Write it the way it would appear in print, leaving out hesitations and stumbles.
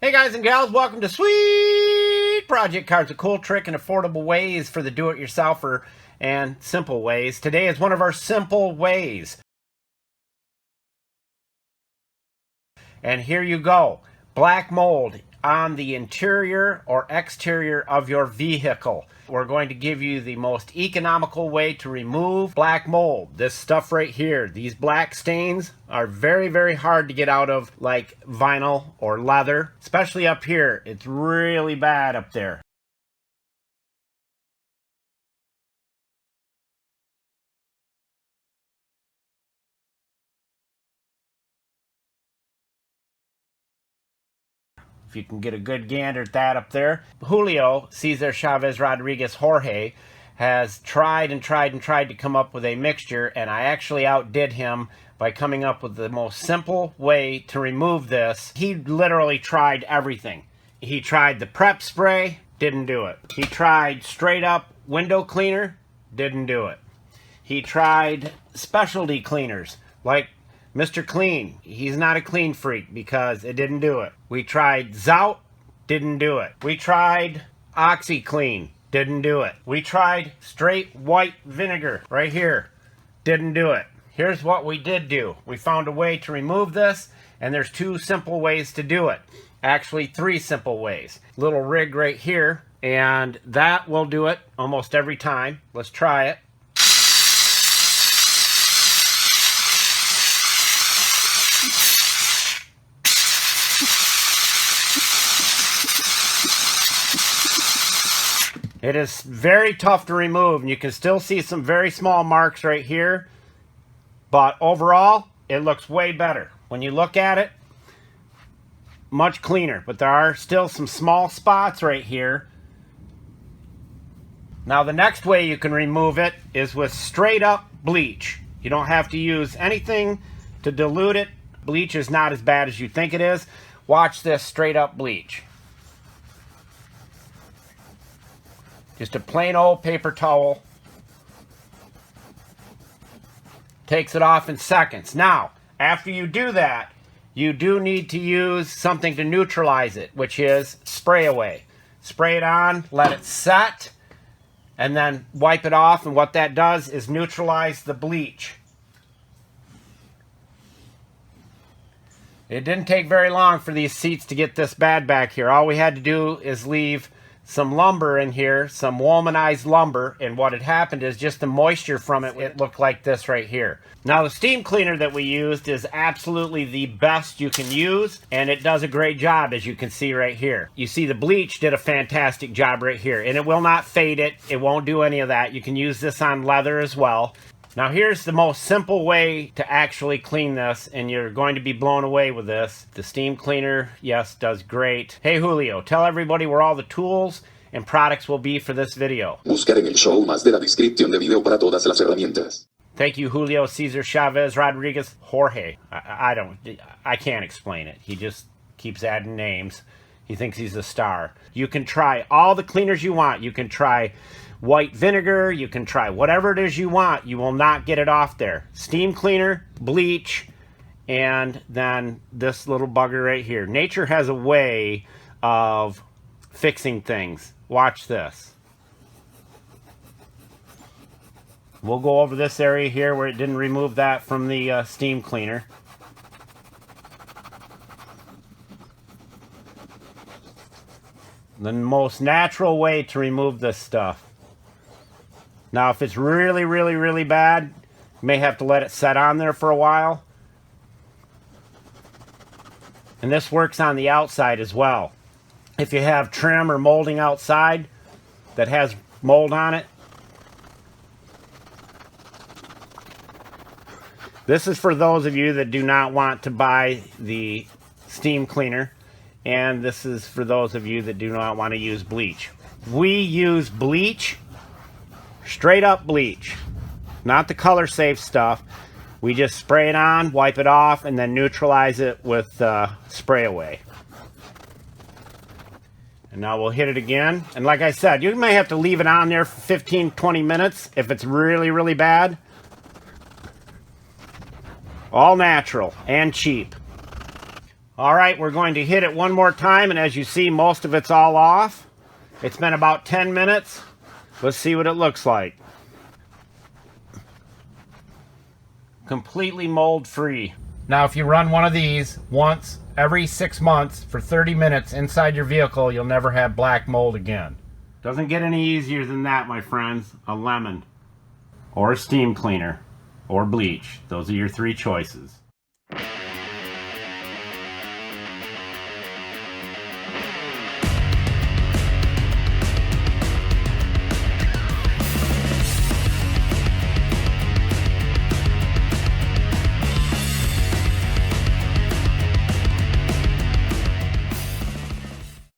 Hey guys and gals, welcome to Sweet Project Cards, a cool trick and affordable ways for the do-it-yourselfer and simple ways. Today is one of our simple ways. And here you go. Black mold on the interior or exterior of your vehicle. We're going to give you the most economical way to remove black mold. This stuff right here, these black stains are very, very hard to get out of, like vinyl or leather. Especially up here, it's really bad up there. If you can get a good gander at that up there. Julio Cesar Chavez Rodriguez Jorge has tried to come up with a mixture, and I actually outdid him by coming up with the most simple way to remove this. He literally tried everything. He tried the prep spray, didn't do it. He tried straight up window cleaner, didn't do it. He tried specialty cleaners like Mr. Clean. He's not a clean freak because it didn't do it. We tried Zout, didn't do it. We tried OxiClean, didn't do it. We tried straight white vinegar right here, didn't do it. Here's what we did do. We found a way to remove this, and there's two simple ways to do it. Actually, three simple ways. Little rig right here, and that will do it almost every time. Let's try it. It is very tough to remove, and you can still see some very small marks right here. But overall, it looks way better. When you look at it, much cleaner. But there are still some small spots right here. Now the next way you can remove it is with straight up bleach. You don't have to use anything to dilute it. Bleach is not as bad as you think it is. Watch this straight up bleach. Just a plain old paper towel. Takes it off in seconds. Now, after you do that, you do need to use something to neutralize it, which is spray away. Spray it on, let it set, and then wipe it off, and what that does is neutralize the bleach. It didn't take very long for these seats to get this bad back here. All we had to do is leave some lumber in here, some womanized lumber, and what had happened is just the moisture from it looked like this right here. Now the steam cleaner that we used is absolutely the best you can use, and it does a great job, as you can see right here. You see the bleach did a fantastic job right here, and it will not fade it. It won't do any of that. You can use this on leather as well. Now here's the most simple way to actually clean this, and you're going to be blown away with this. The steam cleaner, yes, does great. Hey Julio, tell everybody where all the tools and products will be for this video. Buscar en el show más de la descripción de video para todas las herramientas. Thank you, Julio Cesar Chavez Rodriguez Jorge. I can't explain it. He just keeps adding names. He thinks he's a star. You can try all the cleaners you want. You can try white vinegar, you can try whatever it is you want. You will not get it off there. Steam cleaner, bleach, and then this little bugger right here. Nature has a way of fixing things. Watch this. We'll go over this area here where it didn't remove that from the steam cleaner. The most natural way to remove this stuff. Now, if it's really, really, really bad, you may have to let it set on there for a while. And this works on the outside as well. If you have trim or molding outside that has mold on it, this is for those of you that do not want to buy the steam cleaner, and this is for those of you that do not want to use bleach. We use bleach. Straight up bleach, not the color safe stuff. We just spray it on, wipe it off, and then neutralize it with spray away. And now we'll hit it again. And like I said, you may have to leave it on there for 15-20 minutes if it's really, really bad. All natural and cheap. All right, we're going to hit it one more time, and as you see, most of it's all off. It's been about 10 minutes. Let's see what it looks like. Completely mold free. Now, if you run one of these once every 6 months for 30 minutes inside your vehicle, you'll never have black mold again. Doesn't get any easier than that, my friends. A lemon, or a steam cleaner, or bleach. Those are your three choices.